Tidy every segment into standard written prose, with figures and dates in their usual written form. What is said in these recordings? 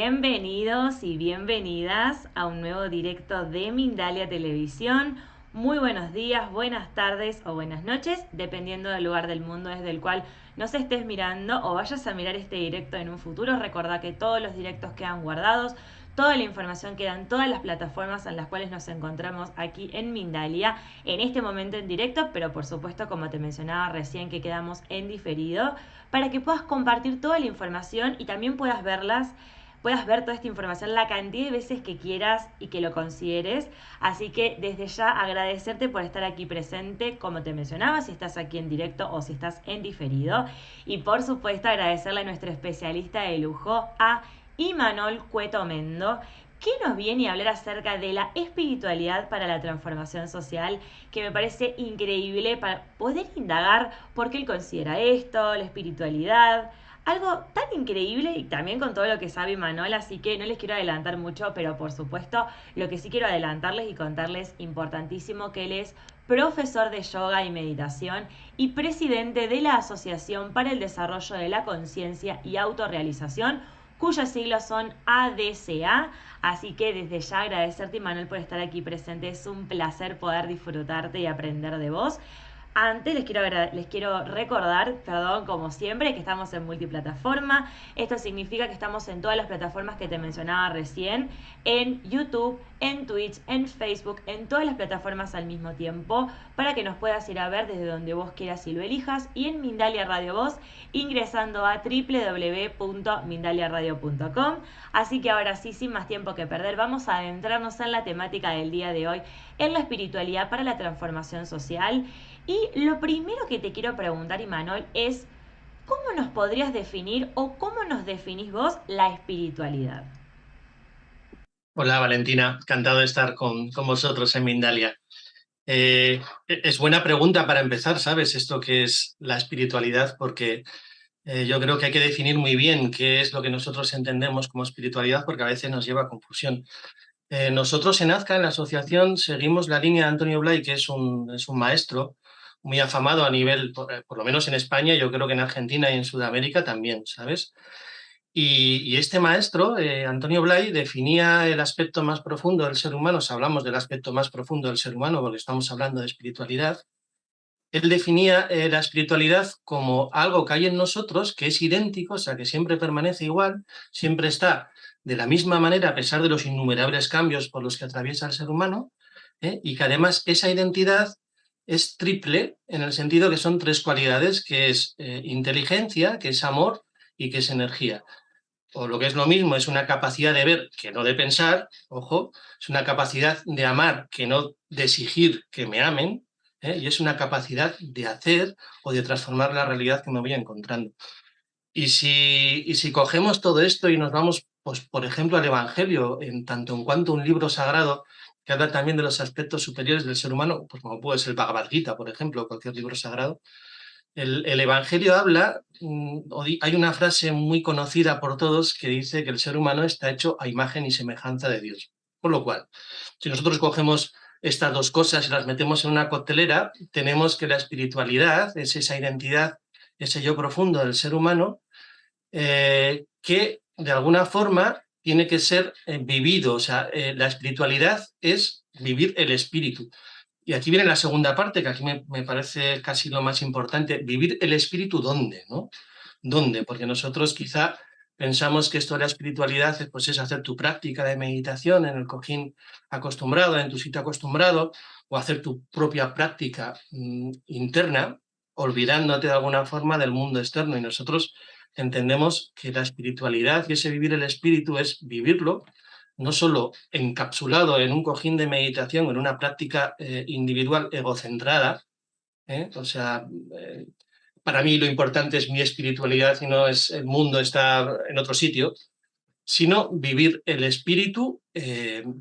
Bienvenidos y bienvenidas a un nuevo directo de Mindalia Televisión. Muy buenos días, buenas tardes o buenas noches, dependiendo del lugar del mundo desde el cual nos estés mirando o vayas a mirar este directo en un futuro. Recordá que todos los directos quedan guardados, toda la información queda en todas las plataformas en las cuales nos encontramos aquí en Mindalia, en este momento en directo, pero por supuesto, como te mencionaba recién, que quedamos en diferido, para que puedas compartir toda la información y también puedas ver toda esta información la cantidad de veces que quieras y que lo consideres. Así que desde ya agradecerte por estar aquí presente, como te mencionaba, si estás aquí en directo o si estás en diferido. Y por supuesto agradecerle a nuestro especialista de lujo, a Imanol Cueto Mendo, que nos viene a hablar acerca de la espiritualidad para la transformación social, que me parece increíble para poder indagar por qué él considera esto, la espiritualidad, algo tan increíble y también con todo lo que sabe Manuel, así que no les quiero adelantar mucho, pero por supuesto lo que sí quiero adelantarles y contarles, importantísimo, que él es profesor de yoga y meditación y presidente de la Asociación para el Desarrollo de la Conciencia y Autorrealización, cuyos siglos son ADCA. Así que desde ya agradecerte, Manuel, por estar aquí presente. Es un placer poder disfrutarte y aprender de vos. Antes les quiero recordar, perdón, como siempre, que estamos en multiplataforma. Esto significa que estamos en todas las plataformas que te mencionaba recién, en YouTube, en Twitch, en Facebook, en todas las plataformas al mismo tiempo, para que nos puedas ir a ver desde donde vos quieras y lo elijas, y en Mindalia Radio Voz, ingresando a www.mindaliaradio.com. Así que ahora sí, sin más tiempo que perder, vamos a adentrarnos en la temática del día de hoy, en la espiritualidad para la transformación social. Y lo primero que te quiero preguntar, Imanol, es ¿cómo nos podrías definir o cómo nos definís vos la espiritualidad? Hola Valentina, encantado de estar con vosotros en Mindalia. Es buena pregunta para empezar, ¿sabes? Esto que es la espiritualidad, porque yo creo que hay que definir muy bien qué es lo que nosotros entendemos como espiritualidad, porque a veces nos lleva a confusión. Nosotros en AZCA, en la asociación, seguimos la línea de Antonio Blay, que es un maestro muy afamado a nivel, por lo menos en España, yo creo que en Argentina y en Sudamérica también, ¿sabes? Y este maestro, Antonio Blay, definía el aspecto más profundo del ser humano. Si hablamos del aspecto más profundo del ser humano, porque estamos hablando de espiritualidad, él definía la espiritualidad como algo que hay en nosotros que es idéntico, o sea, que siempre permanece igual, siempre está de la misma manera a pesar de los innumerables cambios por los que atraviesa el ser humano, y que además esa identidad es triple en el sentido que son tres cualidades, que es inteligencia, que es amor y que es energía. O lo que es lo mismo, es una capacidad de ver que no de pensar, ojo, es una capacidad de amar que no de exigir que me amen, y es una capacidad de hacer o de transformar la realidad que me voy encontrando. Y si cogemos todo esto y nos vamos, pues, por ejemplo, al Evangelio, en tanto en cuanto un libro sagrado que habla también de los aspectos superiores del ser humano, pues como puede ser el Bhagavad Gita, por ejemplo, cualquier libro sagrado, el Evangelio habla, hay una frase muy conocida por todos que dice que el ser humano está hecho a imagen y semejanza de Dios. Por lo cual, si nosotros cogemos estas dos cosas y las metemos en una coctelera, tenemos que la espiritualidad es esa identidad, ese yo profundo del ser humano, que de alguna forma tiene que ser vivido. O sea, la espiritualidad es vivir el espíritu. Y aquí viene la segunda parte, que aquí me parece casi lo más importante. Vivir el espíritu, ¿dónde? ¿No? ¿Dónde? Porque nosotros quizá pensamos que esto de la espiritualidad pues, es hacer tu práctica de meditación en el cojín acostumbrado, en tu sitio acostumbrado, o hacer tu propia práctica interna, olvidándote de alguna forma del mundo externo. Y nosotros entendemos que la espiritualidad y ese vivir el espíritu es vivirlo no solo encapsulado en un cojín de meditación, en una práctica individual egocentrada, o sea, para mí lo importante es mi espiritualidad y no es el mundo está en otro sitio, sino vivir el espíritu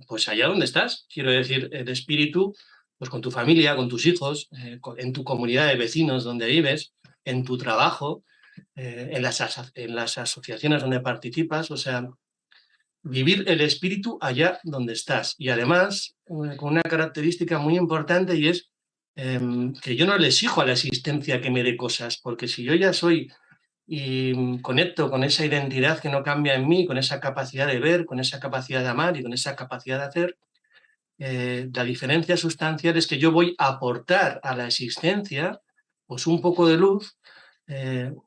pues allá donde estás. Quiero decir, el espíritu pues con tu familia, con tus hijos, en tu comunidad de vecinos donde vives, en tu trabajo, en las asociaciones donde participas, o sea, vivir el espíritu allá donde estás. Y además, con una característica muy importante y es que yo no le exijo a la existencia que me dé cosas, porque si yo ya soy y conecto con esa identidad que no cambia en mí, con esa capacidad de ver, con esa capacidad de amar y con esa capacidad de hacer, la diferencia sustancial es que yo voy a aportar a la existencia pues un poco de luz,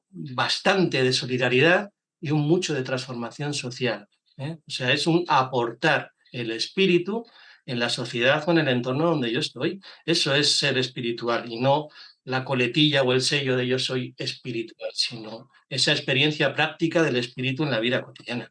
bastante de solidaridad y un mucho de transformación social. O sea, es un aportar el espíritu en la sociedad o en el entorno donde yo estoy. Eso es ser espiritual y no la coletilla o el sello de yo soy espiritual, sino esa experiencia práctica del espíritu en la vida cotidiana.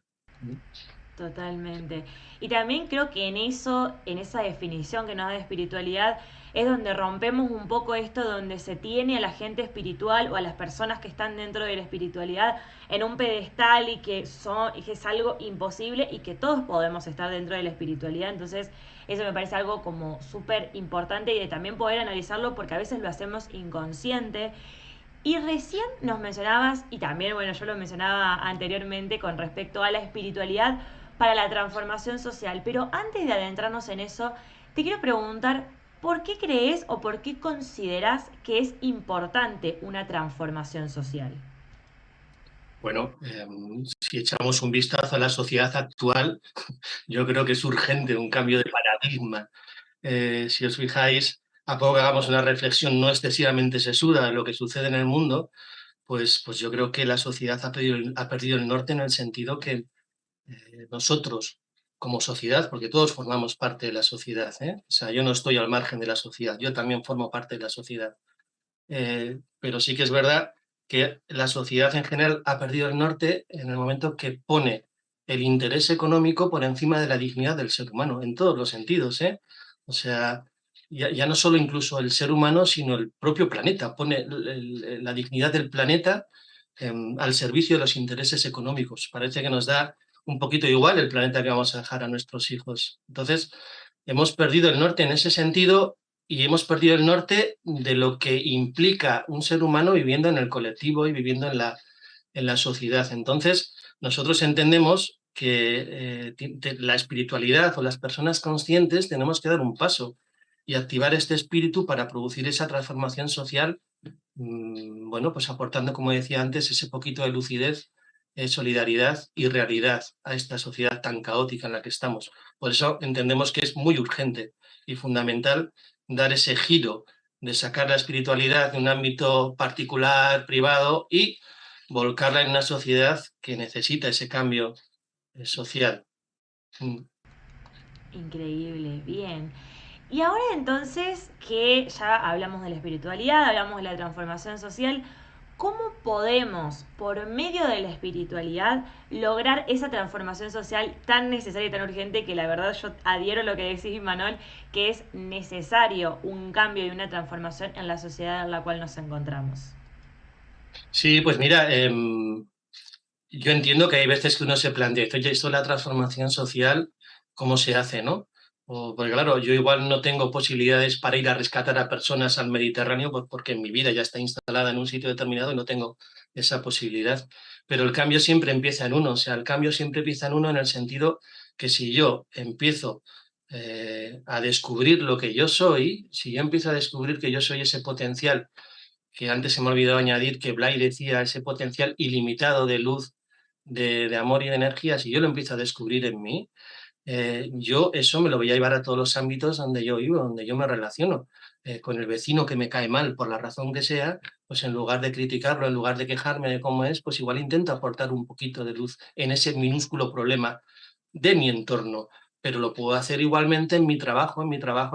Totalmente. Y también creo que en eso, en esa definición que nos da de espiritualidad, es donde rompemos un poco esto donde se tiene a la gente espiritual o a las personas que están dentro de la espiritualidad en un pedestal y que es algo imposible y que todos podemos estar dentro de la espiritualidad. Entonces, eso me parece algo como súper importante y de también poder analizarlo porque a veces lo hacemos inconsciente. Y recién nos mencionabas, y también, bueno, yo lo mencionaba anteriormente con respecto a la espiritualidad para la transformación social, pero antes de adentrarnos en eso, te quiero preguntar, ¿por qué crees o por qué consideras que es importante una transformación social? Bueno, si echamos un vistazo a la sociedad actual, yo creo que es urgente un cambio de paradigma. Si os fijáis, a poco que hagamos una reflexión no excesivamente sesuda de lo que sucede en el mundo, pues yo creo que la sociedad ha perdido el norte en el sentido que nosotros, como sociedad, porque todos formamos parte de la sociedad, o sea, yo no estoy al margen de la sociedad, yo también formo parte de la sociedad. Pero sí que es verdad que la sociedad en general ha perdido el norte en el momento que pone el interés económico por encima de la dignidad del ser humano, en todos los sentidos, ¿eh? O sea, ya no solo incluso el ser humano, sino el propio planeta, pone la dignidad del planeta al servicio de los intereses económicos. Parece que nos da un poquito igual el planeta que vamos a dejar a nuestros hijos. Entonces, hemos perdido el norte en ese sentido y hemos perdido el norte de lo que implica un ser humano viviendo en el colectivo y viviendo en la sociedad. Entonces, nosotros entendemos que la espiritualidad o las personas conscientes tenemos que dar un paso y activar este espíritu para producir esa transformación social, bueno, pues aportando, como decía antes, ese poquito de lucidez, solidaridad y realidad a esta sociedad tan caótica en la que estamos. Por eso entendemos que es muy urgente y fundamental dar ese giro de sacar la espiritualidad de un ámbito particular, privado, y volcarla en una sociedad que necesita ese cambio social. Mm. Increíble, bien. Y ahora entonces que ya hablamos de la espiritualidad, hablamos de la transformación social, ¿cómo podemos, por medio de la espiritualidad, lograr esa transformación social tan necesaria y tan urgente que la verdad yo adhiero a lo que decís, Manuel, que es necesario un cambio y una transformación en la sociedad en la cual nos encontramos? Sí, pues mira, yo entiendo que hay veces que uno se plantea, oye, esto es la transformación social, ¿cómo se hace, no? Porque claro, yo igual no tengo posibilidades para ir a rescatar a personas al Mediterráneo porque mi vida ya está instalada en un sitio determinado y no tengo esa posibilidad. Pero el cambio siempre empieza en uno, o sea, el cambio siempre empieza en uno en el sentido que si yo empiezo a descubrir lo que yo soy, si yo empiezo a descubrir que yo soy ese potencial, que antes se me olvidó añadir que Blay decía, ese potencial ilimitado de luz, de amor y de energía, si yo lo empiezo a descubrir en mí, yo eso me lo voy a llevar a todos los ámbitos donde yo vivo, donde yo me relaciono. Con el vecino que me cae mal por la razón que sea, pues en lugar de criticarlo, en lugar de quejarme de cómo es, pues igual intento aportar un poquito de luz en ese minúsculo problema de mi entorno. Pero lo puedo hacer igualmente en mi trabajo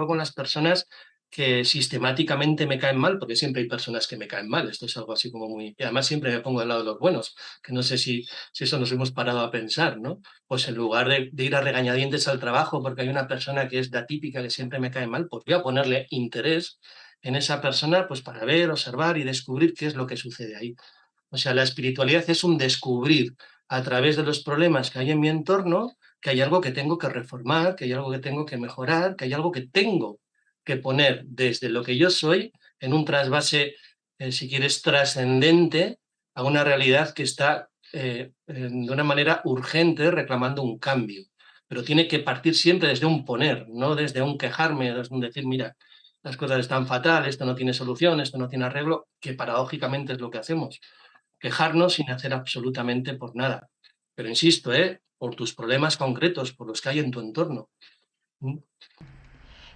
con las personas que sistemáticamente me caen mal, porque siempre hay personas que me caen mal. Esto es algo así como muy... Y además siempre me pongo al lado de los buenos, que no sé si eso nos hemos parado a pensar, ¿no? Pues en lugar de ir a regañadientes al trabajo porque hay una persona que es de atípica, que siempre me cae mal, pues voy a ponerle interés en esa persona pues para ver, observar y descubrir qué es lo que sucede ahí. O sea, la espiritualidad es un descubrir a través de los problemas que hay en mi entorno que hay algo que tengo que reformar, que hay algo que tengo que mejorar, que hay algo que tengo que poner desde lo que yo soy en un trasvase, si quieres, trascendente a una realidad que está de una manera urgente reclamando un cambio. Pero tiene que partir siempre desde un poner, no desde un quejarme, desde un decir, mira, las cosas están fatal, esto no tiene solución, esto no tiene arreglo, que paradójicamente es lo que hacemos. quejarnos sin hacer absolutamente por nada. Pero insisto, por tus problemas concretos, por los que hay en tu entorno.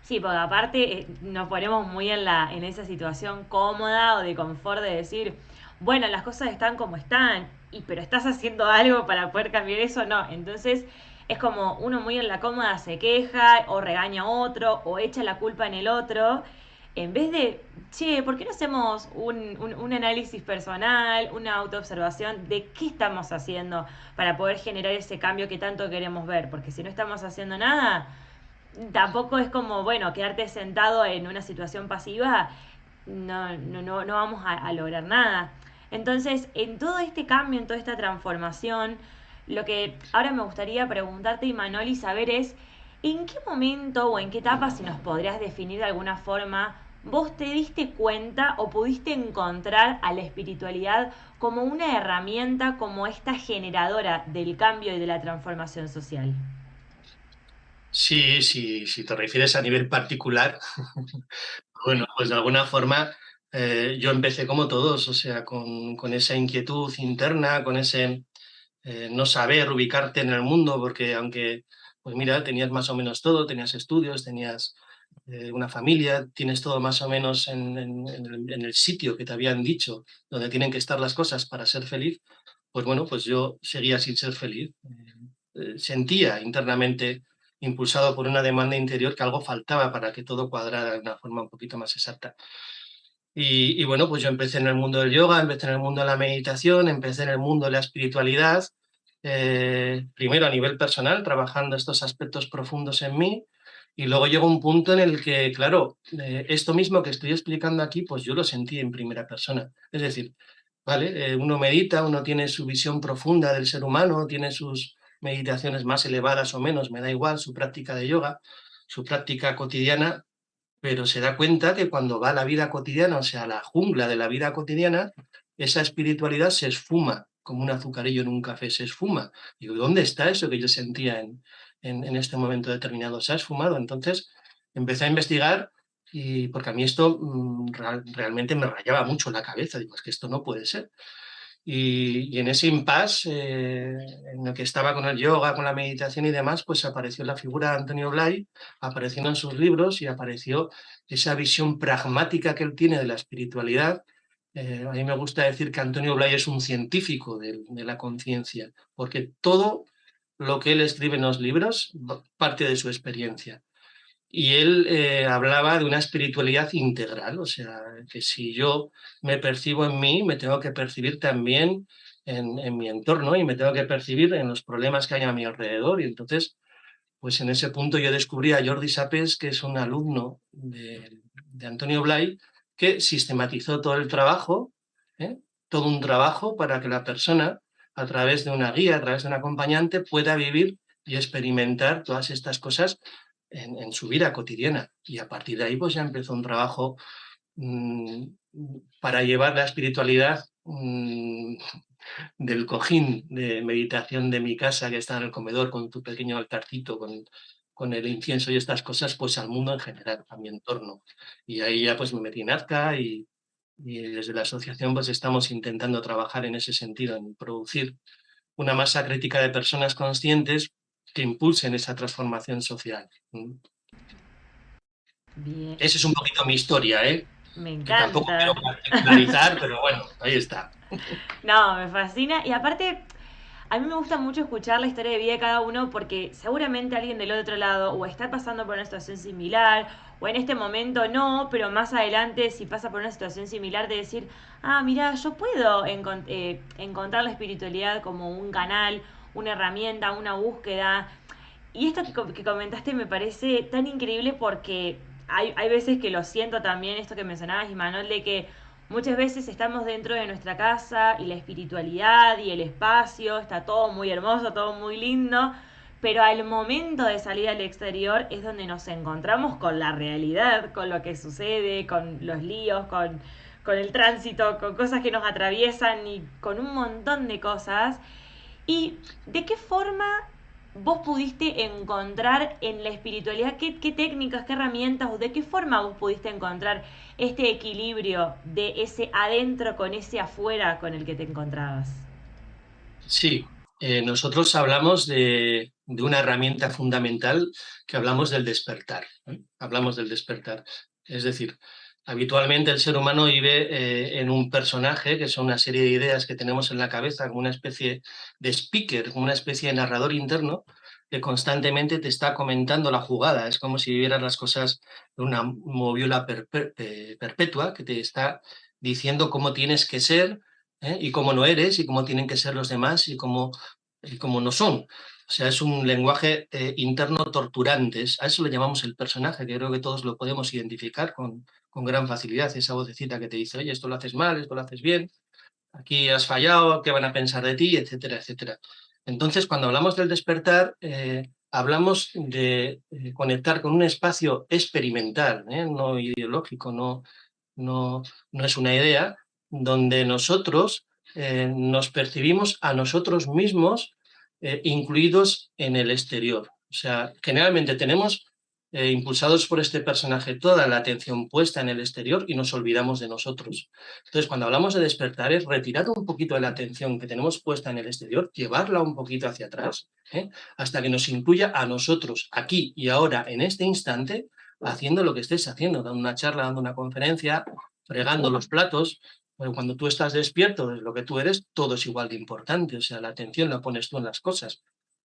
Sí, porque aparte nos ponemos muy en esa situación cómoda o de confort de decir, bueno, las cosas están como están, pero ¿estás haciendo algo para poder cambiar eso? No. Entonces es como uno muy en la cómoda se queja o regaña a otro o echa la culpa en el otro. En vez de, che, ¿por qué no hacemos un análisis personal, una autoobservación de qué estamos haciendo para poder generar ese cambio que tanto queremos ver? Porque si no estamos haciendo nada, tampoco es como, bueno, quedarte sentado en una situación pasiva, no vamos a lograr nada. Entonces, en todo este cambio, en toda esta transformación, lo que ahora me gustaría preguntarte, Imanol, y saber es, ¿en qué momento o en qué etapa, si nos podrías definir de alguna forma, vos te diste cuenta o pudiste encontrar a la espiritualidad como una herramienta, como esta generadora del cambio y de la transformación social? Sí, sí, si te refieres a nivel particular, bueno, pues de alguna forma yo empecé como todos, o sea, con esa inquietud interna, con ese no saber ubicarte en el mundo, porque aunque, pues mira, tenías más o menos todo, tenías estudios, tenías una familia, tienes todo más o menos en el sitio que te habían dicho, donde tienen que estar las cosas para ser feliz, pues bueno, pues yo seguía sin ser feliz. Sentía internamente, impulsado por una demanda interior, que algo faltaba para que todo cuadrara de una forma un poquito más exacta. Y bueno, pues yo empecé en el mundo del yoga, empecé en el mundo de la meditación, empecé en el mundo de la espiritualidad, primero a nivel personal, trabajando estos aspectos profundos en mí, y luego llegó un punto en el que, claro, esto mismo que estoy explicando aquí, pues yo lo sentí en primera persona. Es decir, ¿vale? Uno medita, uno tiene su visión profunda del ser humano, tiene sus meditaciones más elevadas o menos, me da igual, su práctica de yoga, su práctica cotidiana, pero se da cuenta que cuando va a la vida cotidiana, o sea, a la jungla de la vida cotidiana, esa espiritualidad se esfuma, como un azucarillo en un café, se esfuma. Digo, ¿dónde está eso que yo sentía en este momento determinado? Se ha esfumado. Entonces empecé a investigar y porque a mí esto realmente me rayaba mucho la cabeza. Digo, es que esto no puede ser. Y en ese impasse en el que estaba con el yoga, con la meditación y demás, pues apareció la figura de Antonio Blay, apareció en sus libros y apareció esa visión pragmática que él tiene de la espiritualidad. A mí me gusta decir que Antonio Blay es un científico de la conciencia, porque todo lo que él escribe en los libros parte de su experiencia. Y él hablaba de una espiritualidad integral, o sea, que si yo me percibo en mí, me tengo que percibir también en mi entorno y me tengo que percibir en los problemas que hay a mi alrededor. Y entonces, pues en ese punto yo descubrí a Jordi Sapes, que es un alumno de Antonio Blay, que sistematizó todo el trabajo, ¿eh? Todo un trabajo para que la persona, a través de una guía, a través de un acompañante, pueda vivir y experimentar todas estas cosas en su vida cotidiana. Y a partir de ahí, pues ya empezó un trabajo mmm, para llevar la espiritualidad del cojín de meditación de mi casa, que está en el comedor, con tu pequeño altarcito, con el incienso y estas cosas, pues al mundo en general, a mi entorno. Y ahí ya pues me metí en Azca y desde la asociación pues estamos intentando trabajar en ese sentido, en producir una masa crítica de personas conscientes que impulsen esa transformación social. Bien, Esa es un poquito mi historia, ¿eh? me Que tampoco quiero encanta. particularizar, pero bueno, ahí está. No, me fascina. Y aparte, a mí me gusta mucho escuchar la historia de vida de cada uno porque seguramente alguien del otro lado o está pasando por una situación similar o en este momento no, pero más adelante si pasa por una situación similar de decir, ah, mira, yo puedo encontrar la espiritualidad como un canal, una herramienta, una búsqueda. Y esto que comentaste me parece tan increíble porque hay veces que lo siento también, esto que mencionabas, Imanol, de que muchas veces estamos dentro de nuestra casa y la espiritualidad y el espacio, está todo muy hermoso, todo muy lindo, pero al momento de salir al exterior es donde nos encontramos con la realidad, con lo que sucede, con los líos, con el tránsito, con cosas que nos atraviesan y con un montón de cosas. ¿Y de qué forma vos pudiste encontrar en la espiritualidad? ¿Qué técnicas, qué herramientas o de qué forma vos pudiste encontrar este equilibrio de ese adentro con ese afuera con el que te encontrabas? Sí, nosotros hablamos de una herramienta fundamental que hablamos del despertar, ¿eh? Hablamos del despertar. Es decir, habitualmente el ser humano vive en un personaje, que son una serie de ideas que tenemos en la cabeza, como una especie de speaker, como una especie de narrador interno que constantemente te está comentando la jugada. Es como si vivieras las cosas de una moviola perpetua que te está diciendo cómo tienes que ser, y cómo no eres y cómo tienen que ser los demás y cómo no son. O sea, es un lenguaje interno torturante. A eso le llamamos el personaje, que creo que todos lo podemos identificar con gran facilidad. Esa vocecita que te dice, oye, esto lo haces mal, esto lo haces bien, aquí has fallado, ¿qué van a pensar de ti? Etcétera, etcétera. Entonces, cuando hablamos del despertar, hablamos de conectar con un espacio experimental, no ideológico, no, no es una idea, donde nosotros nos percibimos a nosotros mismos incluidos en el exterior. O sea, generalmente tenemos, impulsados por este personaje, toda la atención puesta en el exterior y nos olvidamos de nosotros. Entonces, cuando hablamos de despertar, es retirar un poquito de la atención que tenemos puesta en el exterior, llevarla un poquito hacia atrás, hasta que nos incluya a nosotros, aquí y ahora, en este instante, haciendo lo que estés haciendo, dando una charla, dando una conferencia, fregando los platos. Pero cuando tú estás despierto de lo que tú eres, todo es igual de importante. O sea, la atención la pones tú en las cosas.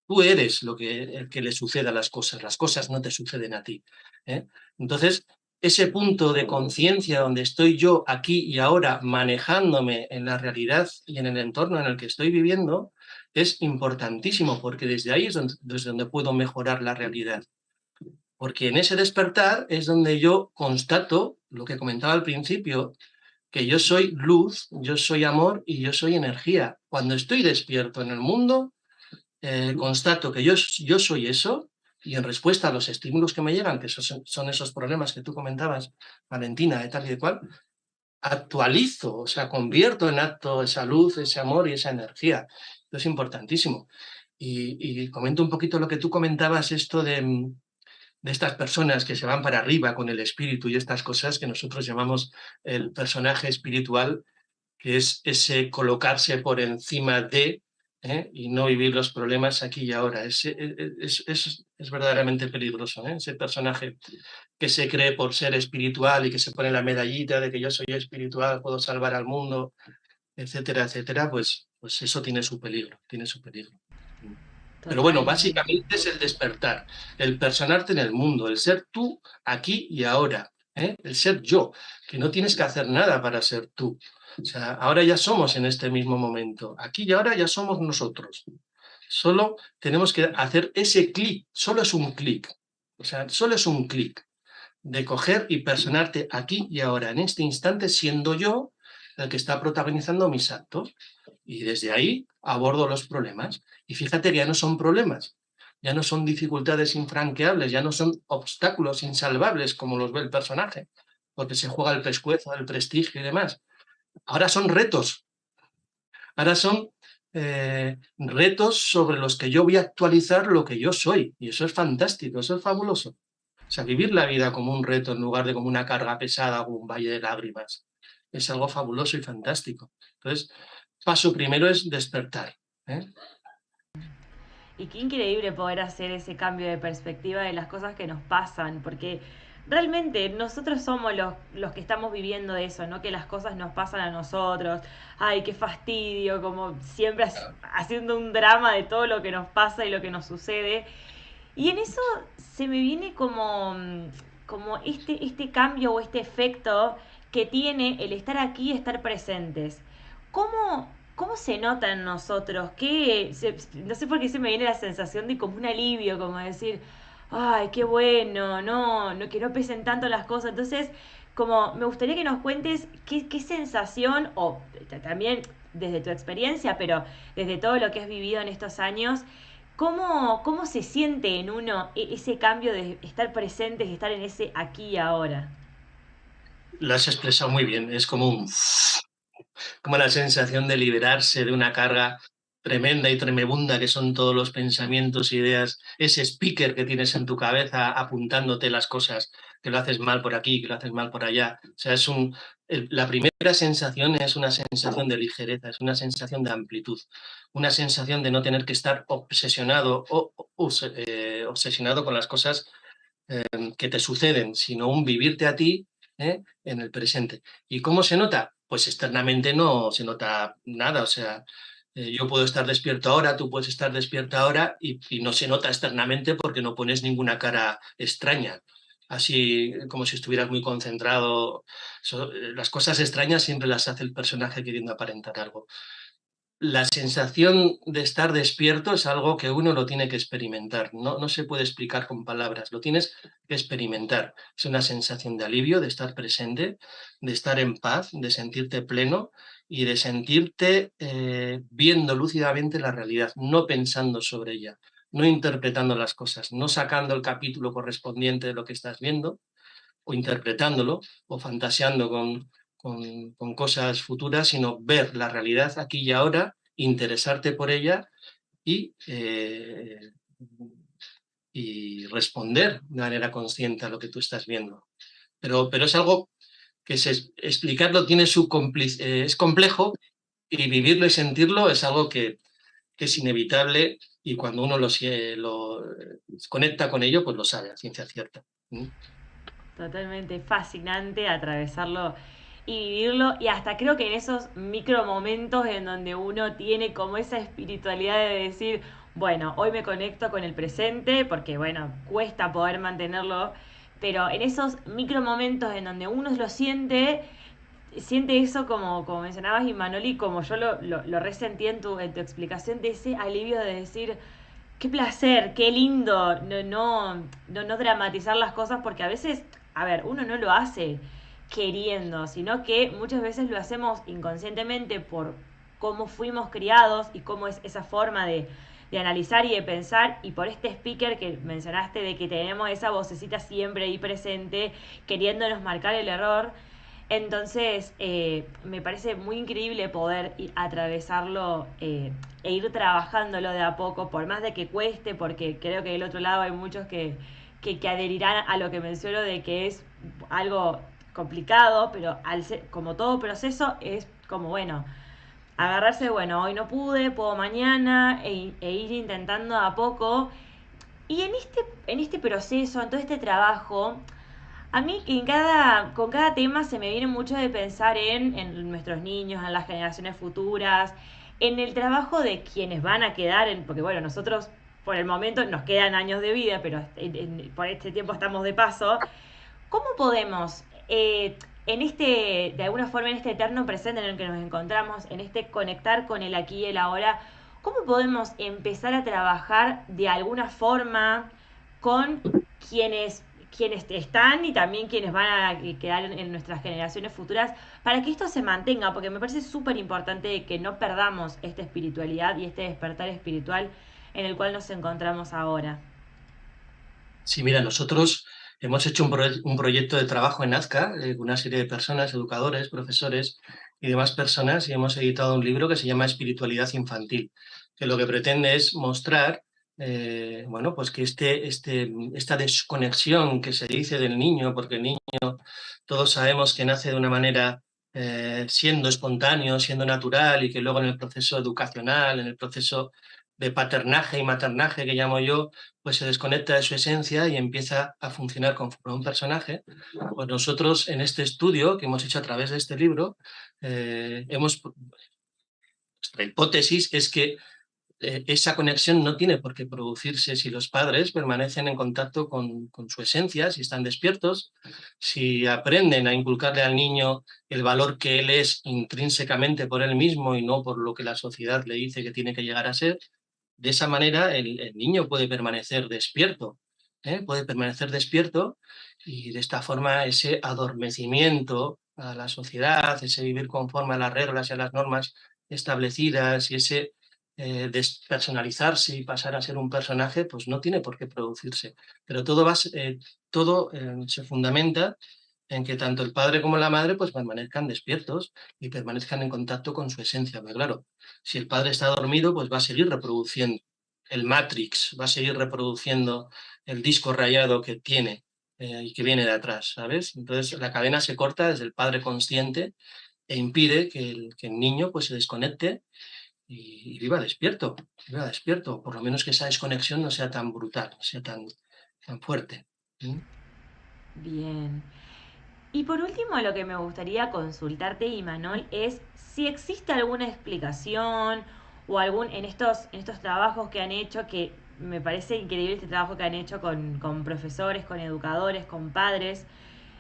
Tú eres el que le sucede a las cosas no te suceden a ti. ¿Eh? Entonces, ese punto de conciencia donde estoy yo aquí y ahora manejándome en la realidad y en el entorno en el que estoy viviendo es importantísimo, porque desde ahí es desde donde puedo mejorar la realidad. Porque en ese despertar es donde yo constato lo que comentaba al principio, que yo soy luz, yo soy amor y yo soy energía. Cuando estoy despierto en el mundo, constato que yo soy eso y en respuesta a los estímulos que me llegan, que son esos problemas que tú comentabas, Valentina, de tal y de cual, actualizo, o sea, convierto en acto esa luz, ese amor y esa energía. Esto es importantísimo. Y comento un poquito lo que tú comentabas, esto de estas personas que se van para arriba con el espíritu y estas cosas que nosotros llamamos el personaje espiritual, que es ese colocarse por encima de, y no vivir los problemas aquí y ahora. Es verdaderamente peligroso, ese personaje que se cree por ser espiritual y que se pone la medallita de que yo soy espiritual, puedo salvar al mundo, etcétera, etcétera, pues eso tiene su peligro, tiene su peligro. Pero bueno, Totalmente. básicamente es el despertar, el personarte en el mundo, el ser tú aquí y ahora, el ser yo, que no tienes que hacer nada para ser tú. O sea, ahora ya somos en este mismo momento, aquí y ahora ya somos nosotros. Solo tenemos que hacer ese clic, solo es un clic, o sea, solo es un clic de coger y personarte aquí y ahora, en este instante, siendo yo el que está protagonizando mis actos. Y desde ahí abordo los problemas. Y fíjate que ya no son problemas, ya no son dificultades infranqueables, ya no son obstáculos insalvables como los ve el personaje, porque se juega el pescuezo, el prestigio y demás. Ahora son retos, ahora son retos sobre los que yo voy a actualizar lo que yo soy. Y eso es fantástico, eso es fabuloso. O sea, vivir la vida como un reto en lugar de como una carga pesada o un valle de lágrimas. Es algo fabuloso y fantástico. Entonces, paso primero es despertar. ¿Eh? Y qué increíble poder hacer ese cambio de perspectiva de las cosas que nos pasan, porque realmente nosotros somos los que estamos viviendo eso, no que las cosas nos pasan a nosotros. Ay, qué fastidio, como siempre haciendo un drama de todo lo que nos pasa y lo que nos sucede. Y en eso se me viene como este cambio o este efecto que tiene el estar aquí y estar presentes. ¿Cómo se nota en nosotros? No sé por qué se me viene la sensación de como un alivio, como decir, ay, qué bueno, no, que no pesen tanto las cosas. Entonces, como me gustaría que nos cuentes qué sensación, o también desde tu experiencia, pero desde todo lo que has vivido en estos años, ¿cómo se siente en uno ese cambio de estar presentes, de estar en ese aquí y ahora? Lo has expresado muy bien. Es como como la sensación de liberarse de una carga. tremenda y tremebunda que son todos los pensamientos, ideas, ese speaker que tienes en tu cabeza apuntándote las cosas, que lo haces mal por aquí, que lo haces mal por allá. O sea, la primera sensación es una sensación de ligereza, es una sensación de amplitud, una sensación de no tener que estar obsesionado obsesionado con las cosas que te suceden, sino un vivirte a ti en el presente. ¿Y cómo se nota? Pues externamente no se nota nada, o sea, yo puedo estar despierto ahora, tú puedes estar despierta ahora y no se nota externamente porque no pones ninguna cara extraña, así como si estuvieras muy concentrado. Las cosas extrañas siempre las hace el personaje queriendo aparentar algo. La sensación de estar despierto es algo que uno lo tiene que experimentar, no se puede explicar con palabras, lo tienes que experimentar. Es una sensación de alivio, de estar presente, de estar en paz, de sentirte pleno y de sentirte viendo lúcidamente la realidad, no pensando sobre ella, no interpretando las cosas, no sacando el capítulo correspondiente de lo que estás viendo o interpretándolo o fantaseando con cosas futuras, sino ver la realidad aquí y ahora, interesarte por ella y, y responder de manera consciente a lo que tú estás viendo. Pero es algo que explicarlo tiene es complejo y vivirlo y sentirlo es algo que es inevitable y cuando uno lo conecta con ello, pues lo sabe a ciencia cierta. ¿Mm? Totalmente fascinante atravesarlo y vivirlo. Y hasta creo que en esos micro momentos en donde uno tiene como esa espiritualidad de decir, bueno, hoy me conecto con el presente, porque bueno, cuesta poder mantenerlo, pero en esos micro momentos en donde uno lo siente eso como mencionabas y Manoli, como yo lo resentí en tu explicación de ese alivio de decir, qué placer, qué lindo, no dramatizar las cosas porque a veces, a ver, uno no lo hace queriendo, sino que muchas veces lo hacemos inconscientemente por cómo fuimos criados y cómo es esa forma de analizar y de pensar y por este speaker que mencionaste de que tenemos esa vocecita siempre ahí presente queriéndonos marcar el error. Entonces, me parece muy increíble poder atravesarlo e ir trabajándolo de a poco, por más de que cueste, porque creo que del otro lado hay muchos que adherirán a lo que menciono de que es algo complicado, pero como todo proceso es como, bueno, agarrarse, bueno, hoy no pude, puedo mañana, e ir intentando a poco. Y en este proceso, en todo este trabajo, a mí con cada tema se me viene mucho de pensar en nuestros niños, en las generaciones futuras, en el trabajo de quienes van a quedar, porque bueno, nosotros por el momento nos quedan años de vida, pero por este tiempo estamos de paso. ¿Cómo podemos, de alguna forma, en este eterno presente en el que nos encontramos, en este conectar con el aquí y el ahora, cómo podemos empezar a trabajar de alguna forma con quienes están y también quienes van a quedar en nuestras generaciones futuras para que esto se mantenga? Porque me parece súper importante que no perdamos esta espiritualidad y este despertar espiritual en el cual nos encontramos ahora. Sí, mira, nosotros hemos hecho un proyecto de trabajo en Nazca con una serie de personas, educadores, profesores y demás personas, y hemos editado un libro que se llama Espiritualidad Infantil, que lo que pretende es mostrar, bueno, pues que esta desconexión que se dice del niño, porque el niño, todos sabemos que nace de una manera siendo espontáneo, siendo natural, y que luego en el proceso educacional, en el proceso de paternaje y maternaje que llamo yo, pues se desconecta de su esencia y empieza a funcionar conforme a un personaje. Pues nosotros en este estudio que hemos hecho a través de este libro, nuestra hipótesis es que esa conexión no tiene por qué producirse si los padres permanecen en contacto con su esencia, si están despiertos, si aprenden a inculcarle al niño el valor que él es intrínsecamente por él mismo y no por lo que la sociedad le dice que tiene que llegar a ser. De esa manera el niño puede permanecer despierto, puede permanecer despierto y de esta forma ese adormecimiento a la sociedad, ese vivir conforme a las reglas y a las normas establecidas y ese despersonalizarse y pasar a ser un personaje, pues no tiene por qué producirse. Pero todo se fundamenta en que tanto el padre como la madre pues permanezcan despiertos y permanezcan en contacto con su esencia. Pero claro, si el padre está dormido, pues va a seguir reproduciendo el Matrix, va a seguir reproduciendo el disco rayado que tiene y que viene de atrás, ¿sabes? Entonces la cadena se corta desde el padre consciente e impide que el niño pues se desconecte y viva despierto, por lo menos que esa desconexión no sea tan brutal, no sea tan fuerte. ¿Mm? Bien. Y por último, lo que me gustaría consultarte, Imanol, es si existe alguna explicación o algún en estos trabajos que han hecho, que me parece increíble este trabajo que han hecho con profesores, con educadores, con padres.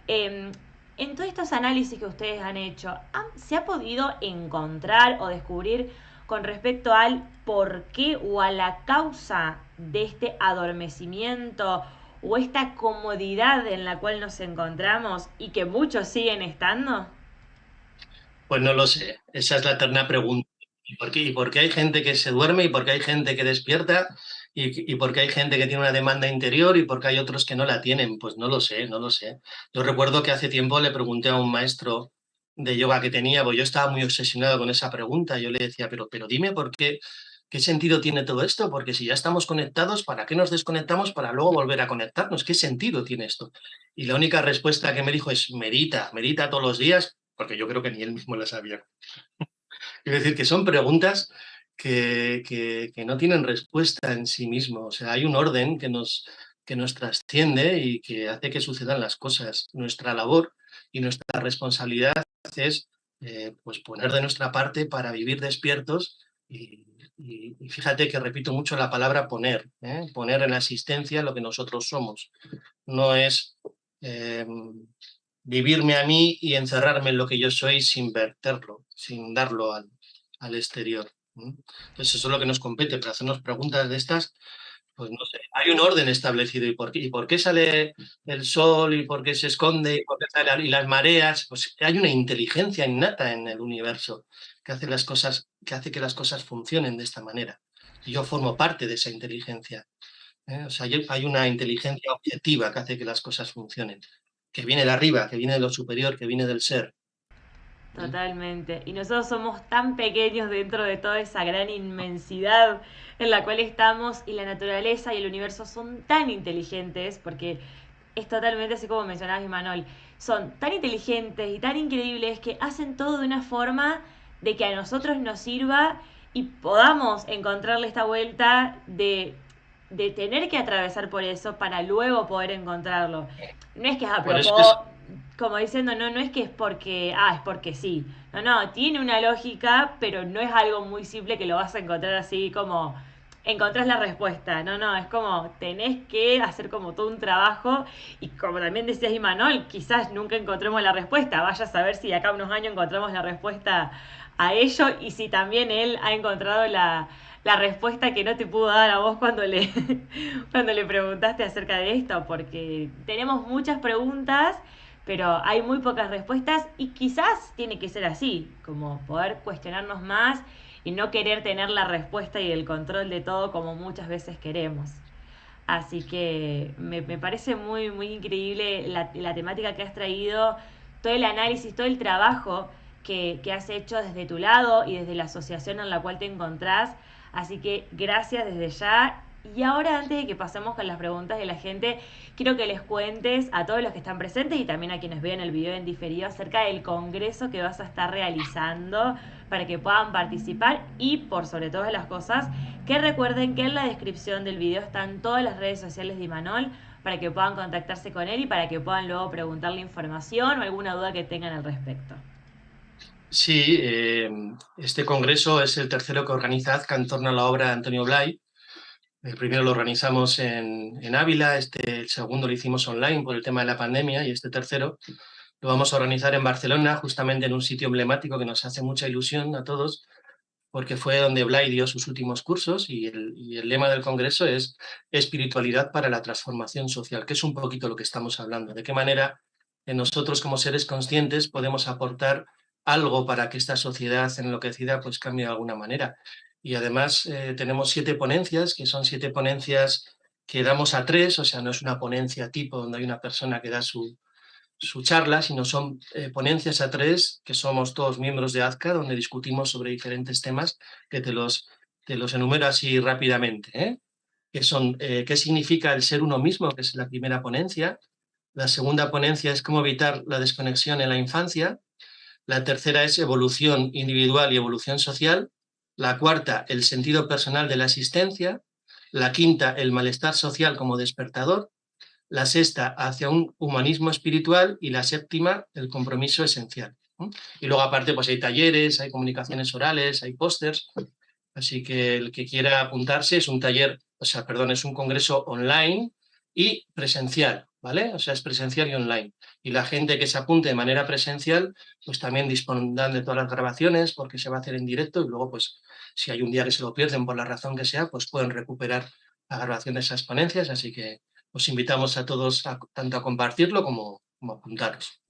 eh, en todos estos análisis que ustedes han hecho, ¿se ha podido encontrar o descubrir con respecto al por qué o a la causa de este adormecimiento o esta comodidad en la cual nos encontramos y que muchos siguen estando? Pues no lo sé, esa es la eterna pregunta. Y por qué hay gente que se duerme y por qué hay gente que despierta y por qué hay gente que tiene una demanda interior y por qué hay otros que no la tienen? Pues no lo sé, no lo sé. Yo recuerdo que hace tiempo le pregunté a un maestro de yoga que tenía, pues yo estaba muy obsesionado con esa pregunta. Yo le decía, pero dime por qué, qué sentido tiene todo esto, porque si ya estamos conectados, ¿para qué nos desconectamos para luego volver a conectarnos? ¿Qué sentido tiene esto? Y la única respuesta que me dijo es, medita, medita todos los días, porque yo creo que ni él mismo la sabía. Quiero decir que son preguntas que no tienen respuesta en sí mismo. O sea, hay un orden que nos trasciende y que hace que sucedan las cosas. Nuestra labor y nuestra responsabilidad es pues poner de nuestra parte para vivir despiertos y fíjate que repito mucho la palabra poner, ¿eh? Poner en la existencia lo que nosotros somos. No es eh, vivirme a mí y encerrarme en lo que yo soy sin verterlo, sin darlo al exterior. ¿Mm? Entonces eso es lo que nos compete, para hacernos preguntas de estas, pues no sé, hay un orden establecido y por qué sale el sol y por qué se esconde y por qué sale, y las mareas, pues hay una inteligencia innata en el universo que hace las cosas, que hace que las cosas funcionen de esta manera. Y yo formo parte de esa inteligencia. ¿Eh? O sea, hay una inteligencia objetiva que hace que las cosas funcionen, que viene de arriba, que viene de lo superior, que viene del ser. ¿Mm? Totalmente. Y nosotros somos tan pequeños dentro de toda esa gran inmensidad en la cual estamos y la naturaleza y el universo son tan inteligentes porque es totalmente así como mencionabas, Imanol. Son tan inteligentes y tan increíbles que hacen todo de una forma de que a nosotros nos sirva y podamos encontrarle esta vuelta de tener que atravesar por eso para luego poder encontrarlo. No es que es a Por eso es, propósito, como diciendo, no, no es que es porque, es porque sí. No, no, tiene una lógica, pero no es algo muy simple que lo vas a encontrar así como encontrás la respuesta. No, no, es como tenés que hacer como todo un trabajo y como también decías Imanol, quizás nunca encontremos la respuesta. Vaya a saber si de acá a unos años encontramos la respuesta a ello y si también él ha encontrado la respuesta que no te pudo dar a vos cuando cuando le preguntaste acerca de esto, porque tenemos muchas preguntas, pero hay muy pocas respuestas y quizás tiene que ser así, como poder cuestionarnos más y no querer tener la respuesta y el control de todo como muchas veces queremos. Así que me parece muy, muy increíble la temática que has traído, todo el análisis, todo el trabajo que has hecho desde tu lado y desde la asociación en la cual te encontrás. Así que gracias desde ya. Y ahora, antes de que pasemos con las preguntas de la gente, quiero que les cuentes a todos los que están presentes y también a quienes vean el video en diferido acerca del congreso que vas a estar realizando para que puedan participar y, por sobre todas las cosas, que recuerden que en la descripción del video están todas las redes sociales de Imanol para que puedan contactarse con él y para que puedan luego preguntarle información o alguna duda que tengan al respecto. sí, este congreso es el tercero que organiza Azca en torno a la obra de Antonio Blay. El primero lo organizamos en Ávila, el segundo lo hicimos online por el tema de la pandemia y este tercero lo vamos a organizar en Barcelona, justamente en un sitio emblemático que nos hace mucha ilusión a todos, porque fue donde Blay dio sus últimos cursos y el lema del congreso es espiritualidad para la transformación social, que es un poquito lo que estamos hablando, de qué manera nosotros como seres conscientes podemos aportar algo para que esta sociedad enloquecida pues cambie de alguna manera. Y además tenemos 7 ponencias, que son 7 ponencias que damos a 3, o sea, no es una ponencia tipo donde hay una persona que da su charla, sino son ponencias a tres, que somos todos miembros de AZCA, donde discutimos sobre diferentes temas que te los enumero así rápidamente, que son qué significa el ser uno mismo, que es la primera ponencia. La segunda ponencia es cómo evitar la desconexión en la infancia. La tercera es evolución individual y evolución social. La cuarta, el sentido personal de la existencia. La quinta, el malestar social como despertador. La sexta, hacia un humanismo espiritual. Y la séptima, el compromiso esencial. Y luego aparte pues hay talleres, hay comunicaciones orales, hay pósters. Así que el que quiera apuntarse es un taller, o sea, perdón, es un congreso online y presencial, ¿vale? O sea, es presencial y online. Y la gente que se apunte de manera presencial, pues también dispondrán de todas las grabaciones porque se va a hacer en directo y luego, pues, si hay un día que se lo pierden por la razón que sea, pues pueden recuperar la grabación de esas ponencias. Así que os invitamos a todos tanto a compartirlo como a apuntaros.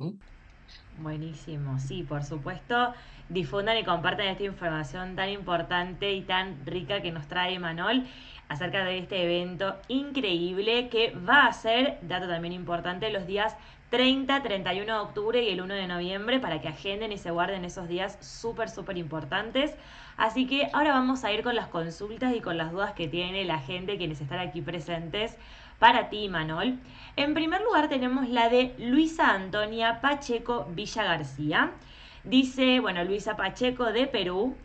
Buenísimo, sí, por supuesto, difundan y compartan esta información tan importante y tan rica que nos trae Manol acerca de este evento increíble que va a ser, dato también importante, los días 30, 31 de octubre y el 1 de noviembre para que agenden y se guarden esos días súper, súper importantes. Así que ahora vamos a ir con las consultas y con las dudas que tiene la gente, quienes están aquí presentes para ti, Manol. En primer lugar tenemos la de Luisa Antonia Pacheco Villa García. Dice, bueno, Luisa Pacheco de Perú,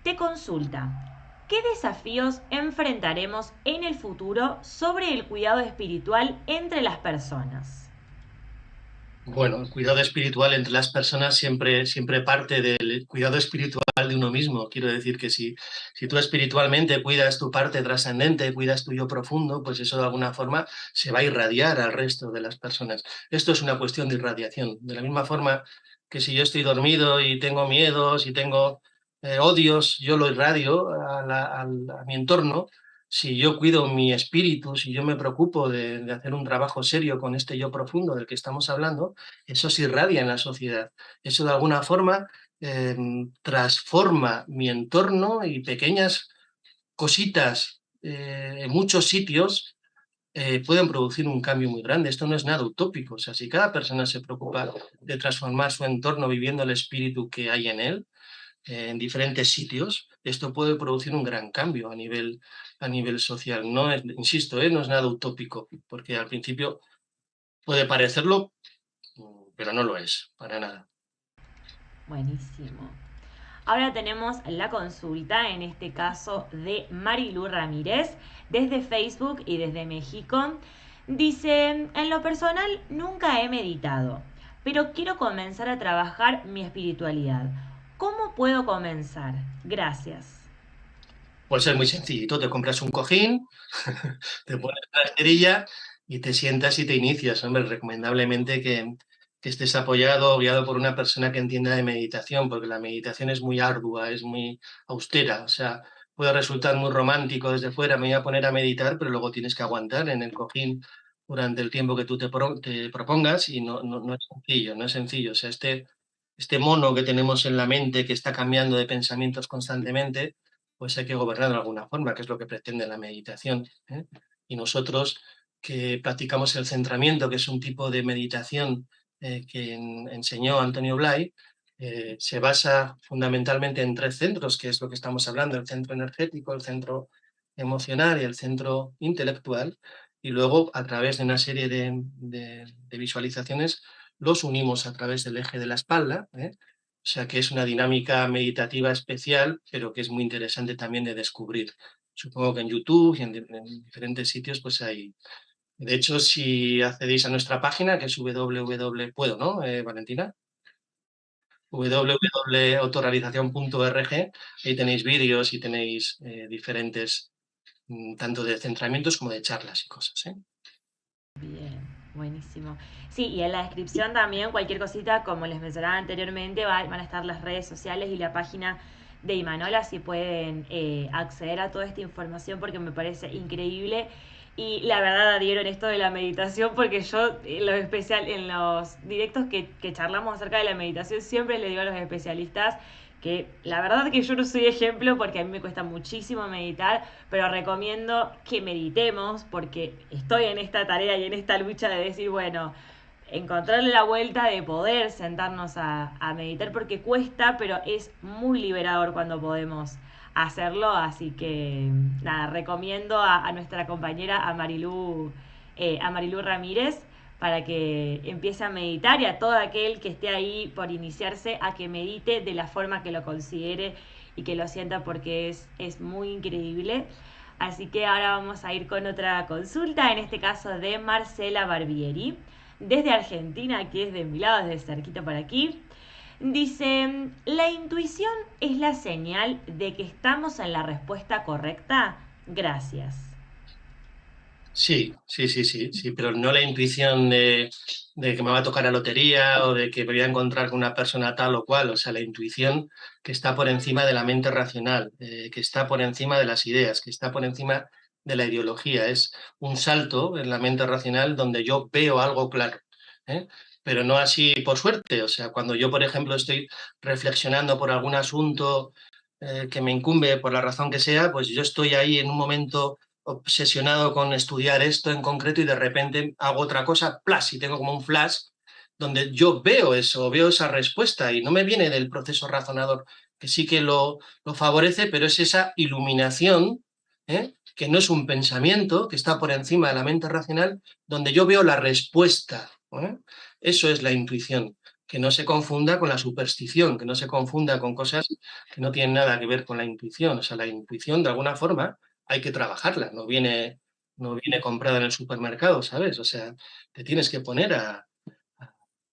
te consulta, ¿qué desafíos enfrentaremos en el futuro sobre el cuidado espiritual entre las personas? Bueno, el cuidado espiritual entre las personas siempre parte del cuidado espiritual de uno mismo. Quiero decir que si tú espiritualmente cuidas tu parte trascendente, cuidas tu yo profundo, pues eso de alguna forma se va a irradiar al resto de las personas. Esto es una cuestión de irradiación. De la misma forma que si yo estoy dormido y tengo miedos y tengo odios, yo lo irradio a mi entorno. Si yo cuido mi espíritu, si yo me preocupo de hacer un trabajo serio con este yo profundo del que estamos hablando, eso se irradia en la sociedad. Eso de alguna forma transforma mi entorno y pequeñas cositas en muchos sitios pueden producir un cambio muy grande. Esto no es nada utópico. O sea, si cada persona se preocupa de transformar su entorno viviendo el espíritu que hay en él, en diferentes sitios, esto puede producir un gran cambio a nivel social. No es, insisto, no es nada utópico, porque al principio puede parecerlo, pero no lo es, para nada. Buenísimo. Ahora tenemos la consulta, en este caso de Marilu Ramírez, desde Facebook y desde México. Dice, en lo personal nunca he meditado, pero quiero comenzar a trabajar mi espiritualidad. ¿Cómo puedo comenzar? Gracias. Puede ser muy sencillito, te compras un cojín, te pones la esterilla y te sientas y te inicias. Hombre, recomendablemente que estés apoyado o guiado por una persona que entienda de meditación, porque la meditación es muy ardua, es muy austera. O sea, puede resultar muy romántico desde fuera, me voy a poner a meditar, pero luego tienes que aguantar en el cojín durante el tiempo que tú te propongas y no es sencillo, no es sencillo. O sea, este mono que tenemos en la mente que está cambiando de pensamientos constantemente, pues hay que gobernar de alguna forma, que es lo que pretende la meditación. Y nosotros que practicamos el centramiento, que es un tipo de meditación que enseñó Antonio Blay, se basa fundamentalmente en tres centros, que es lo que estamos hablando, el centro energético, el centro emocional y el centro intelectual, y luego a través de una serie de visualizaciones los unimos a través del eje de la espalda, o sea que es una dinámica meditativa especial, pero que es muy interesante también de descubrir. Supongo que en YouTube y en diferentes sitios pues hay. De hecho, si accedéis a nuestra página, que es www, puedo, ¿no, Valentina? www.autorrealización.org, ahí tenéis vídeos y tenéis diferentes, tanto de centramientos como de charlas y cosas, ¿eh? Bien, buenísimo. Sí, y en la descripción también, cualquier cosita, como les mencionaba anteriormente, van a estar las redes sociales y la página de Imanola, si pueden acceder a toda esta información porque me parece increíble. Y la verdad adhiero en esto de la meditación porque yo en los directos que charlamos acerca de la meditación siempre le digo a los especialistas que la verdad que yo no soy ejemplo porque a mí me cuesta muchísimo meditar, pero recomiendo que meditemos porque estoy en esta tarea y en esta lucha de decir, bueno, encontrarle la vuelta de poder sentarnos a meditar porque cuesta, pero es muy liberador cuando podemos hacerlo. Así que nada, recomiendo a nuestra compañera, a Marilú Ramírez, para que empiece a meditar y a todo aquel que esté ahí por iniciarse a que medite de la forma que lo considere y que lo sienta porque es muy increíble. Así que ahora vamos a ir con otra consulta, en este caso de Marcela Barbieri, desde Argentina, aquí es de mi lado, desde cerquita por aquí. Dice, ¿la intuición es la señal de que estamos en la respuesta correcta? Gracias. Sí, sí, sí, sí, sí, pero no la intuición de que me va a tocar la lotería o de que me voy a encontrar con una persona tal o cual, o sea, la intuición que está por encima de la mente racional, que está por encima de las ideas, que está por encima de la ideología. Es un salto en la mente racional donde yo veo algo claro, ¿eh? Pero no así por suerte. O sea, cuando yo, por ejemplo, estoy reflexionando por algún asunto que me incumbe por la razón que sea, pues yo estoy ahí en un momento obsesionado con estudiar esto en concreto y de repente hago otra cosa, ¡plas! Y tengo como un flash donde yo veo eso, veo esa respuesta y no me viene del proceso razonador, que sí que lo favorece, pero es esa iluminación, que no es un pensamiento, que está por encima de la mente racional, donde yo veo la respuesta. Eso es la intuición, que no se confunda con la superstición, que no se confunda con cosas que no tienen nada que ver con la intuición. O sea, la intuición, de alguna forma, hay que trabajarla, no viene comprada en el supermercado, ¿sabes? O sea, te tienes que poner a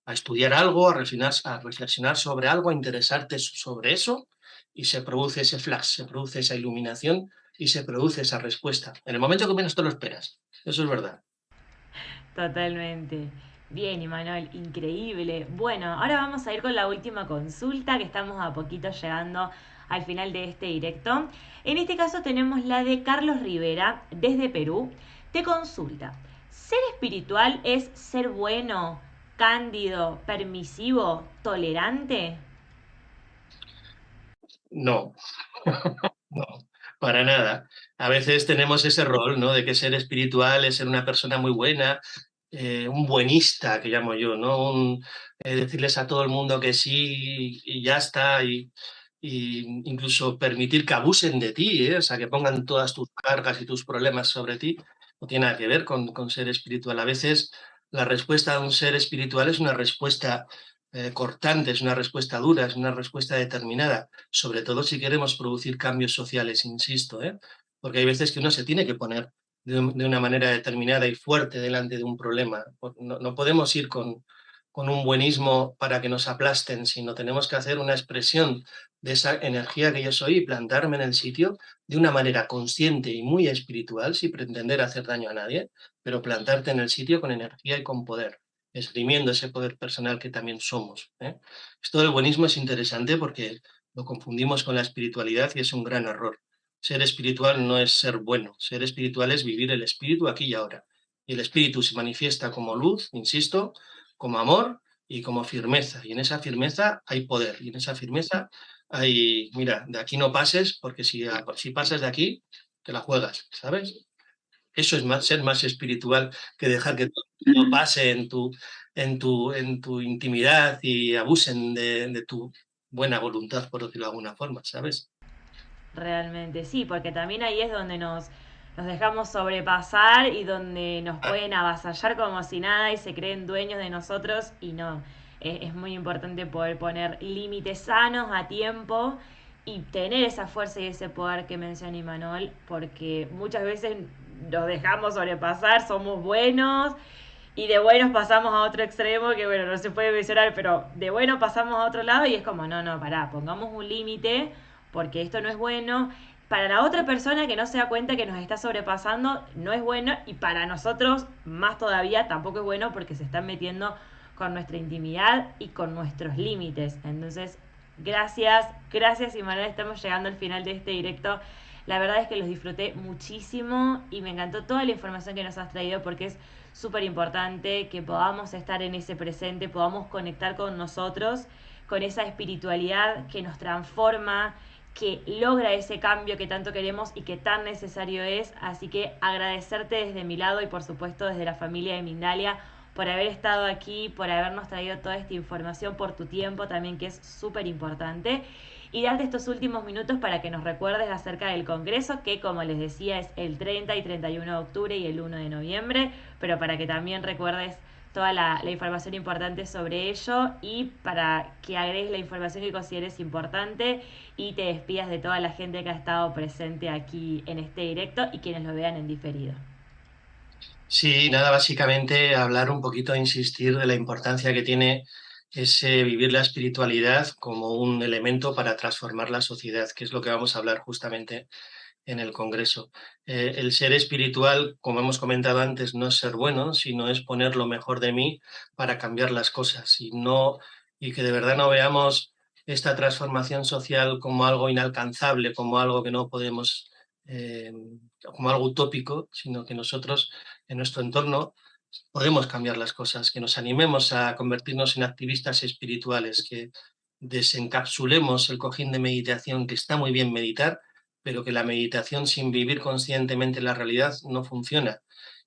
estudiar algo, a reflexionar sobre algo, a interesarte sobre eso, y se produce ese flash, se produce esa iluminación y se produce esa respuesta. En el momento que menos te lo esperas. Eso es verdad. Totalmente. Bien, Imanol, increíble. Bueno, ahora vamos a ir con la última consulta, que estamos a poquito llegando al final de este directo. En este caso tenemos la de Carlos Rivera, desde Perú. Te consulta, ¿ser espiritual es ser bueno, cándido, permisivo, tolerante? No, no, para nada. A veces tenemos ese rol, ¿no? De que ser espiritual es ser una persona muy buena, un buenista, que llamo yo, ¿no? Decirles a todo el mundo que sí y ya está, y incluso permitir que abusen de ti, ¿eh? O sea, que pongan todas tus cargas y tus problemas sobre ti, no tiene nada que ver con ser espiritual. A veces la respuesta de un ser espiritual es una respuesta cortante, es una respuesta dura, es una respuesta determinada, sobre todo si queremos producir cambios sociales, insisto, ¿eh? Porque hay veces que uno se tiene que poner de una manera determinada y fuerte delante de un problema. No podemos ir con un buenismo para que nos aplasten, sino tenemos que hacer una expresión de esa energía que yo soy y plantarme en el sitio de una manera consciente y muy espiritual, sin pretender hacer daño a nadie, pero plantarte en el sitio con energía y con poder, exprimiendo ese poder personal que también somos, ¿eh? Esto del buenismo es interesante porque lo confundimos con la espiritualidad y es un gran error. Ser espiritual no es ser bueno, ser espiritual es vivir el espíritu aquí y ahora. Y el espíritu se manifiesta como luz, insisto, como amor y como firmeza. Y en esa firmeza hay poder. Y en esa firmeza hay, mira, de aquí no pases, porque si pasas de aquí, te la juegas, ¿sabes? Eso es ser más espiritual que dejar que todo pase en tu intimidad y abusen de tu buena voluntad, por decirlo de alguna forma, ¿sabes? Realmente sí, porque también ahí es donde nos dejamos sobrepasar y donde nos pueden avasallar como si nada y se creen dueños de nosotros y no. Es muy importante poder poner límites sanos a tiempo y tener esa fuerza y ese poder que menciona Imanol, porque muchas veces nos dejamos sobrepasar, somos buenos y de buenos pasamos a otro extremo que bueno, no se puede mencionar, pero de bueno pasamos a otro lado y es como, no, no, pará, pongamos un límite porque esto no es bueno. Para la otra persona que no se da cuenta que nos está sobrepasando, no es bueno y para nosotros más todavía tampoco es bueno porque se están metiendo con nuestra intimidad y con nuestros límites. Entonces, gracias, gracias Imanol, estamos llegando al final de este directo. La verdad es que los disfruté muchísimo y me encantó toda la información que nos has traído porque es súper importante que podamos estar en ese presente, podamos conectar con nosotros, con esa espiritualidad que nos transforma, que logra ese cambio que tanto queremos y que tan necesario es. Así que agradecerte desde mi lado y por supuesto desde la familia de Mindalia por haber estado aquí, por habernos traído toda esta información, por tu tiempo también, que es súper importante. Y darte estos últimos minutos para que nos recuerdes acerca del Congreso, que como les decía es el 30 y 31 de octubre y el 1 de noviembre, pero para que también recuerdes toda la información importante sobre ello y para que agregues la información que consideres importante y te despidas de toda la gente que ha estado presente aquí en este directo y quienes lo vean en diferido. Sí, nada, básicamente hablar un poquito, insistir de la importancia que tiene ese vivir la espiritualidad como un elemento para transformar la sociedad, que es lo que vamos a hablar justamente en el Congreso. El ser espiritual, como hemos comentado antes, no es ser bueno, sino es poner lo mejor de mí para cambiar las cosas y que de verdad no veamos esta transformación social como algo inalcanzable, como algo que no podemos, como algo utópico, sino que nosotros en nuestro entorno podemos cambiar las cosas, que nos animemos a convertirnos en activistas espirituales, que desencapsulemos el cojín de meditación, que está muy bien meditar, pero que la meditación sin vivir conscientemente la realidad no funciona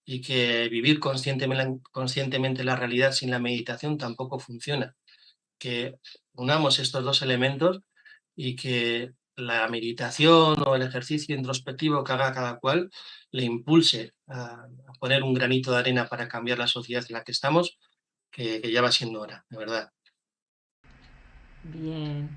y que vivir conscientemente la realidad sin la meditación tampoco funciona. Que unamos estos dos elementos y que la meditación o el ejercicio introspectivo que haga cada cual le impulse a poner un granito de arena para cambiar la sociedad en la que estamos, que ya va siendo hora, de verdad. Bien.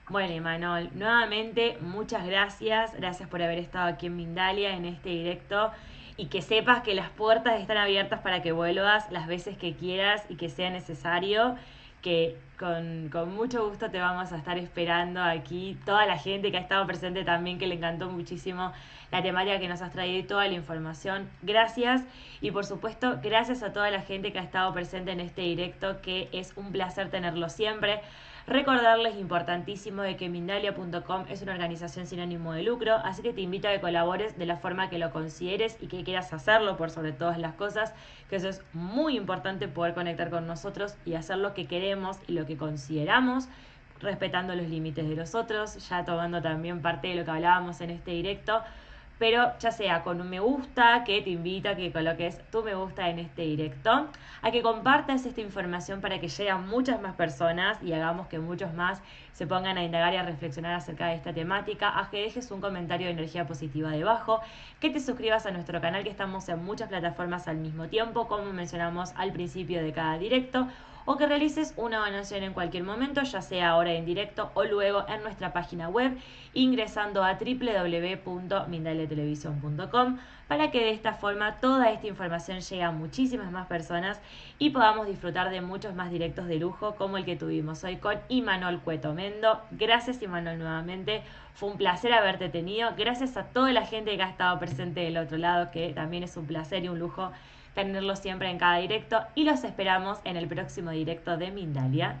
Bueno, Imanol, nuevamente muchas gracias. Gracias por haber estado aquí en Mindalia en este directo y que sepas que las puertas están abiertas para que vuelvas las veces que quieras y que sea necesario, que con mucho gusto te vamos a estar esperando aquí. Toda la gente que ha estado presente también, que le encantó muchísimo la temática que nos has traído y toda la información. Gracias. Y por supuesto, gracias a toda la gente que ha estado presente en este directo, que es un placer tenerlo siempre. Recordarles importantísimo de que Mindalia.com es una organización sin ánimo de lucro, así que te invito a que colabores de la forma que lo consideres y que quieras hacerlo por sobre todas las cosas, que eso es muy importante, poder conectar con nosotros y hacer lo que queremos y lo que consideramos, respetando los límites de los otros, ya tomando también parte de lo que hablábamos en este directo, pero ya sea con un me gusta, que te invito a que coloques tu me gusta en este directo, a que compartas esta información para que llegue a muchas más personas y hagamos que muchos más se pongan a indagar y a reflexionar acerca de esta temática, a que dejes un comentario de energía positiva debajo, que te suscribas a nuestro canal, que estamos en muchas plataformas al mismo tiempo, como mencionamos al principio de cada directo, o que realices una donación en cualquier momento, ya sea ahora en directo o luego en nuestra página web, ingresando a www.mindaliatelevisión.com, para que de esta forma toda esta información llegue a muchísimas más personas y podamos disfrutar de muchos más directos de lujo como el que tuvimos hoy con Imanol Cuetomendo. Gracias, Imanol, nuevamente. Fue un placer haberte tenido. Gracias a toda la gente que ha estado presente del otro lado, que también es un placer y un lujo tenerlos siempre en cada directo, y los esperamos en el próximo directo de Mindalia.